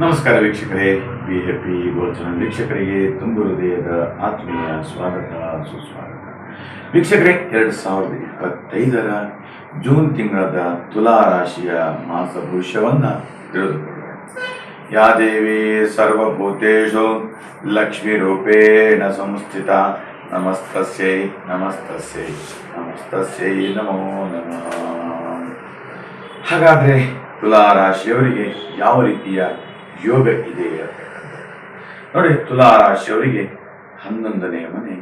ನಮಸ್ಕಾರ ವೀಕ್ಷಕರೇ. ಬಿಎಪಿ ಗೋಚರ ವೀಕ್ಷಕರಿಗೆ ತುಂಬು ಹೃದಯದ ಆತ್ಮೀಯ ಸ್ವಾಗತ ಸುಸ್ವಾಗತ. ವೀಕ್ಷಕರೇ, 2025ರ ಜೂನ್ ತಿಂಗಳದ ತುಲಾ ರಾಶಿಯ ಮಾಸ ಭವಿಷ್ಯವನ್ನು ತಿಳಿದುಕೊಳ್ಳೋಣ. ಯಾ ದೇವಿ ಸರ್ವಭೂತೇಷು ಲಕ್ಷ್ಮೀ ರೂಪೇಣ ಸಂಸ್ಥಿತ ನಮಸ್ತಸ್ಯೈ ನಮಸ್ತಸ್ಯೈ ನಮಸ್ತಸ್ಯೈ ನಮೋ ನಮಃ. ಹಾಗಾದರೆ ತುಲಾ ರಾಶಿಯವರಿಗೆ ಯಾವ ರೀತಿಯ ಯೋಗ ಇದೆ ನೋಡಿ. ತುಲಾ ರಾಶಿಯವರಿಗೆ 11ನೇ ಮನೆ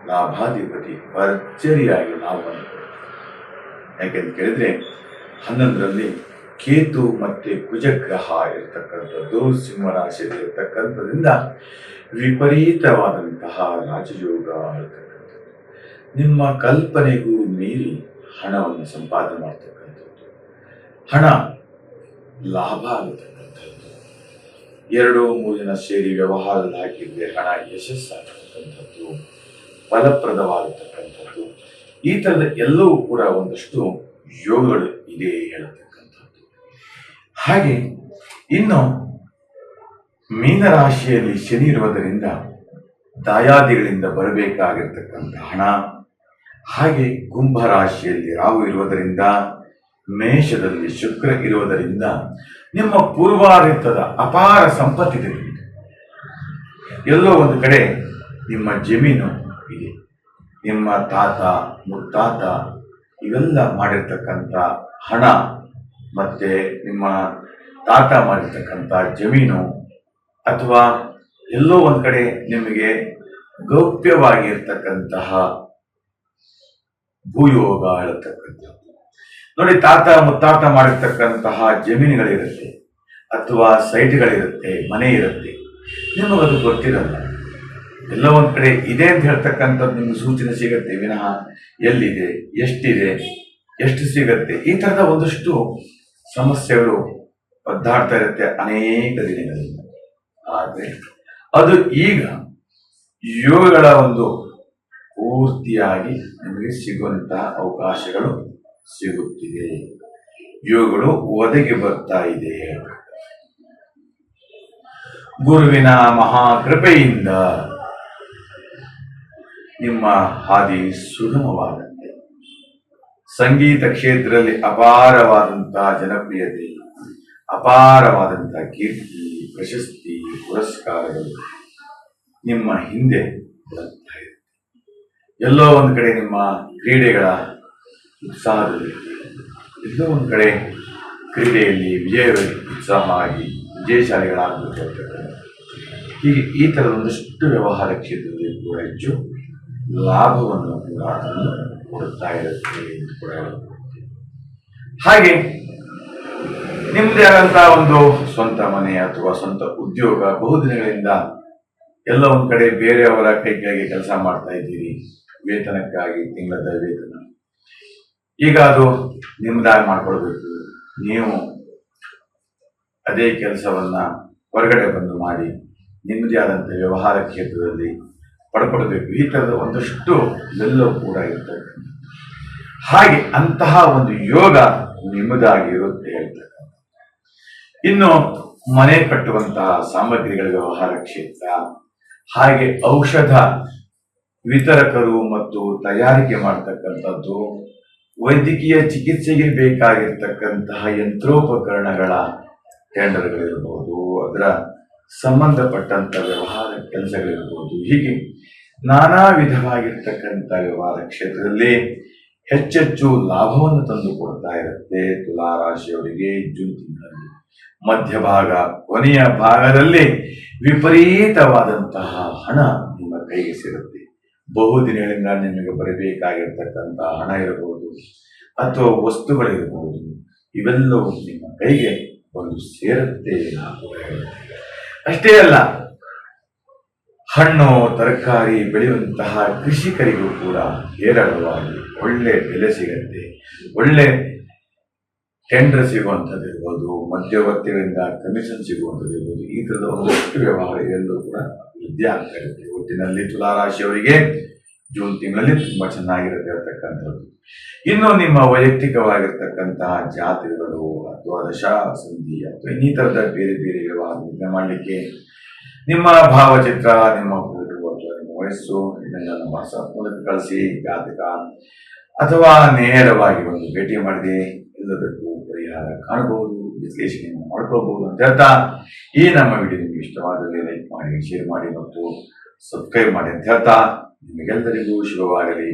ಲಾಭಾಧಿಪತಿ ಭರ್ಜರಿಯಾಗಿ ಲಾಭವನ್ನು ಕೊಡ್ತಾರೆ. ಯಾಕೆಂತ ಕೇಳಿದ್ರೆ 11ರಲ್ಲಿ ಕೇತು ಮತ್ತೆ ಕುಜಗ್ರಹ ಇರತಕ್ಕಂಥದ್ದು, ಸಿಂಹರಾಶಿಯಲ್ಲಿ ಇರತಕ್ಕಂಥದ್ರಿಂದ ವಿಪರೀತವಾದಂತಹ ರಾಜಯೋಗ ಇರತಕ್ಕಂಥದ್ದು. ನಿಮ್ಮ ಕಲ್ಪನೆಗೂ ಮೀರಿ ಹಣವನ್ನು ಸಂಪಾದನೆ ಮಾಡ್ತಕ್ಕಂಥದ್ದು, ಹಣ ಲಾಭ ಆಗತಕ್ಕಂಥದ್ದು. 2-3 ಜನ ಸೇರಿ ವ್ಯವಹಾರದಲ್ಲಿ ಹಾಕಿದ್ರೆ ಹಣ ಯಶಸ್ಸಾಗತಕ್ಕಂಥದ್ದು, ಫಲಪ್ರದವಾಗತಕ್ಕಂಥದ್ದು. ಈ ಥರದ ಎಲ್ಲವೂ ಕೂಡ ಒಂದಷ್ಟು ಯೋಗಗಳು ಇದೆ ಹೇಳತಕ್ಕಂಥದ್ದು. ಹಾಗೆ ಇನ್ನು ಮೀನರಾಶಿಯಲ್ಲಿ ಶನಿ ಇರುವುದರಿಂದ ದಾಯಾದಿಗಳಿಂದ ಬರಬೇಕಾಗಿರ್ತಕ್ಕಂಥ ಹಣ, ಹಾಗೆ ಕುಂಭರಾಶಿಯಲ್ಲಿ ರಾಹು ಇರುವುದರಿಂದ, ಮೇಷದಲ್ಲಿ ಶುಕ್ರ ಇರುವುದರಿಂದ ನಿಮ್ಮ ಪೂರ್ವಾರಿತದ ಅಪಾರ ಸಂಪತ್ತಿದೆ. ಎಲ್ಲೋ ಒಂದು ಕಡೆ ನಿಮ್ಮ ಜಮೀನು ಇದೆ, ನಿಮ್ಮ ತಾತ ಮುತ್ತಾತ ಇವೆಲ್ಲ ಮಾಡಿರ್ತಕ್ಕಂಥ ಹಣ ಮತ್ತೆ ನಿಮ್ಮ ತಾತ ಮಾಡಿರ್ತಕ್ಕಂಥ ಜಮೀನು, ಅಥವಾ ಎಲ್ಲೋ ಒಂದು ಕಡೆ ನಿಮಗೆ ಗೌಪ್ಯವಾಗಿರ್ತಕ್ಕಂತಹ ಭೂಯೋಗ ಹೇಳತಕ್ಕಂಥದ್ದು ನೋಡಿ. ತಾತ ಮುತ್ತಾತ ಮಾಡಿರ್ತಕ್ಕಂತಹ ಜಮೀನುಗಳಿರುತ್ತೆ, ಅಥವಾ ಸೈಟ್ಗಳಿರುತ್ತೆ, ಮನೆ ಇರುತ್ತೆ, ನಿಮಗದು ಗೊತ್ತಿರಲ್ಲ. ಎಲ್ಲ ಒಂದು ಕಡೆ ಇದೆ ಅಂತ ಹೇಳ್ತಕ್ಕಂಥದ್ದು ನಿಮ್ಗೆ ಸೂಚನೆ ಸಿಗತ್ತೆ ವಿನಃ ಎಲ್ಲಿದೆ, ಎಷ್ಟಿದೆ, ಎಷ್ಟು ಸಿಗತ್ತೆ, ಈ ಥರದ ಒಂದಷ್ಟು ಸಮಸ್ಯೆಗಳು ಒದ್ದಾಡ್ತಾ ಇರುತ್ತೆ ಅನೇಕ ದಿನಗಳಿಂದ. ಆದರೆ ಅದು ಈಗ ಯೋಗಗಳ ಒಂದು ಪೂರ್ತಿಯಾಗಿ ನಿಮಗೆ ಸಿಗುವಂತಹ ಅವಕಾಶಗಳು ಸಿಗುತ್ತಿದೆ. ಯೋಗಗಳು ಒದಗಿ ಬರ್ತಾ ಇದೆ. ಗುರುವಿನ ಮಹಾಕೃಪೆಯಿಂದ ನಿಮ್ಮ ಹಾದಿ ಸುಗಮವಾಗುತ್ತೆ. ಸಂಗೀತ ಕ್ಷೇತ್ರದಲ್ಲಿ ಅಪಾರವಾದಂತಹ ಜನಪ್ರಿಯತೆ, ಅಪಾರವಾದಂತಹ ಕೀರ್ತಿ, ಪ್ರಶಸ್ತಿ, ಪುರಸ್ಕಾರಗಳು ನಿಮ್ಮ ಹಿಂದೆ ಬರ್ತಾ ಇದೆ. ಎಲ್ಲೋ ಒಂದು ಕಡೆ ನಿಮ್ಮ ಕ್ರೀಡೆಗಳ ಉತ್ಸಾಹದಲ್ಲಿ, ಎಲ್ಲೋ ಒಂದು ಕಡೆ ಕ್ರೀಡೆಯಲ್ಲಿ ಉತ್ಸಾಹ ಆಗಿ ವಿಜಯಶಾಲಿಗಳಾಗಬೇಕು. ಹೀಗೆ ಈ ಥರದ ಒಂದಷ್ಟು ವ್ಯವಹಾರ ಕ್ಷೇತ್ರದಲ್ಲಿ ಕೂಡ ಹೆಚ್ಚು ಲಾಭವನ್ನು ಕೂಡ ಕೊಡುತ್ತಾ ಇರುತ್ತೆ ಎಂದು ಕೂಡ ಹೇಳಬಹುದು. ಹಾಗೆ ನಿಮ್ಮದೇ ಆದಂತಹ ಒಂದು ಸ್ವಂತ ಮನೆ ಅಥವಾ ಸ್ವಂತ ಉದ್ಯೋಗ, ಬಹುದಿನಗಳಿಂದ ಎಲ್ಲ ಒಂದು ಕಡೆ ಬೇರೆಯವರ ಕೈ ಕೆಳಗೆ ಕೆಲಸ ಮಾಡ್ತಾ ಇದ್ದೀರಿ, ವೇತನಕ್ಕಾಗಿ ತಿಂಗಳದ ವೇತನ. ಈಗ ಅದು ನಿಮ್ಮದಾಗಿ ಮಾಡ್ಕೊಳ್ಬೇಕು. ನೀವು ಅದೇ ಕೆಲಸವನ್ನ ಹೊರಗಡೆ ಬಂದು ಮಾಡಿ ನಿಮ್ಮದೇ ಆದಂಥ ವ್ಯವಹಾರ ಕ್ಷೇತ್ರದಲ್ಲಿ ಪಡ್ಕೊಳ್ಬೇಕು. ಈ ಥರದ ಒಂದಷ್ಟು ಎಲ್ಲವೂ ಕೂಡ ಇರ್ತದೆ. ಹಾಗೆ ಅಂತಹ ಒಂದು ಯೋಗ ನಿಮ್ಮದಾಗಿರುತ್ತೆ ಹೇಳ್ತಕ್ಕಂಥ. ಇನ್ನು ಮನೆ ಕಟ್ಟುವಂತಹ ಸಾಮಗ್ರಿಗಳ ವ್ಯವಹಾರ ಕ್ಷೇತ್ರ, ಹಾಗೆ ಔಷಧ ವಿತರಕರು ಮತ್ತು ತಯಾರಿಕೆ ಮಾಡ್ತಕ್ಕಂಥದ್ದು, ವೈದ್ಯಕೀಯ ಚಿಕಿತ್ಸೆಗೆ ಬೇಕಾಗಿರ್ತಕ್ಕಂತಹ ಯಂತ್ರೋಪಕರಣಗಳ ಟೆಂಡರ್ಗಳಿರ್ಬೋದು, ಅದರ ಸಂಬಂಧಪಟ್ಟಂತ ವ್ಯವಹಾರ ಕೆಲಸಗಳಿರ್ಬೋದು, ಹೀಗೆ ನಾನಾ ವಿಧವಾಗಿರ್ತಕ್ಕಂಥ ವ್ಯವಹಾರ ಕ್ಷೇತ್ರದಲ್ಲಿ ಹೆಚ್ಚೆಚ್ಚು ಲಾಭವನ್ನು ತಂದು ಕೊಡ್ತಾ ಇರುತ್ತೆ ತುಲಾ ರಾಶಿಯವರಿಗೆ. ಜೂನ್ ತಿಂಗಳಲ್ಲಿ ಮಧ್ಯಭಾಗ, ಕೊನೆಯ ಭಾಗದಲ್ಲಿ ವಿಪರೀತವಾದಂತಹ ಹಣ ನಿಮ್ಮ ಕೈಗೆ ಸೇರುತ್ತೆ. ಬಹುದಿನಗಳಿಂದ ನಿಮಗೆ ಬರಬೇಕಾಗಿರ್ತಕ್ಕಂತಹ ಹಣ ಇರಬಹುದು, ಅಥವಾ ವಸ್ತುಗಳಿರಬಹುದು, ಇವೆಲ್ಲವೂ ನಿಮ್ಮ ಕೈಗೆ ಒಂದು ಸೇರುತ್ತೆ. ಅಷ್ಟೇ ಅಲ್ಲ, ಹಣ್ಣು ತರಕಾರಿ ಬೆಳೆಯುವಂತಹ ಕೃಷಿಕರಿಗೂ ಕೂಡ ಹೇರಳವಾಗಿ ಒಳ್ಳೆ ಬೆಲೆ ಸಿಗತ್ತೆ. ಒಳ್ಳೆ ಟೆಂಡರ್ ಸಿಗುವಂಥದ್ದು ಇರ್ಬೋದು, ಮಧ್ಯವರ್ತಿಗಳಿಂದ ಕಮಿಷನ್ ಸಿಗುವಂಥದ್ದು ಇರ್ಬೋದು, ಈ ಥರದ ಒಂದಷ್ಟು ವ್ಯವಹಾರ ಎಲ್ಲೂ ಕೂಡ ವೃದ್ಧಿ ಆಗ್ತಾ ಇರುತ್ತೆ. ಒಟ್ಟಿನಲ್ಲಿ ತುಲಾ ರಾಶಿಯವರಿಗೆ ಜೂನ್ ತಿಂಗಳಲ್ಲಿ ತುಂಬಾ ಚೆನ್ನಾಗಿರುತ್ತೆ ಇರತಕ್ಕಂಥದ್ದು. ಇನ್ನು ನಿಮ್ಮ ವೈಯಕ್ತಿಕವಾಗಿರ್ತಕ್ಕಂತಹ ಜಾತಕಗಳು ಅಥವಾ ದಶಾ ಸಂಧಿ ಅಥವಾ ಇನ್ನಿತರದ ಬೇರೆ ಬೇರೆ ವ್ಯವಹಾರ ಮಾಡಲಿಕ್ಕೆ ನಿಮ್ಮ ಭಾವಚಿತ್ರ, ನಿಮ್ಮ ಫೋಟೋ ಅಥವಾ ನಿಮ್ಮ ವಯಸ್ಸು ಇದನ್ನೆಲ್ಲ ನಮ್ಮ ವಾಟ್ಸ್ಆಪ್ ಮೂಲಕ ಕಳಿಸಿ ಜಾತಕ ಅಥವಾ ನೇರವಾಗಿ ಒಂದು ಭೇಟಿ ಮಾಡಿದೆ ಎಲ್ಲದಕ್ಕೂ ಪರಿಹಾರ ಕಾಣಬಹುದು, ವಿಶ್ಲೇಷಣೆಯನ್ನು ಮಾಡ್ಕೋಬಹುದು ಅಂತ ಹೇಳ್ತಾ ಈ ನಮ್ಮ ವಿಡಿಯೋ ನಿಮಗೆ ಇಷ್ಟವಾದಲ್ಲಿ ಲೈಕ್ ಮಾಡಿ, ಶೇರ್ ಮಾಡಿ ಮತ್ತು ಸಬ್ಸ್ಕ್ರೈಬ್ ಮಾಡಿ ಅಂತ ಹೇಳ್ತಾ ನಿಮಗೆಲ್ಲರಿಗೂ ಶುಭವಾಗಲಿ.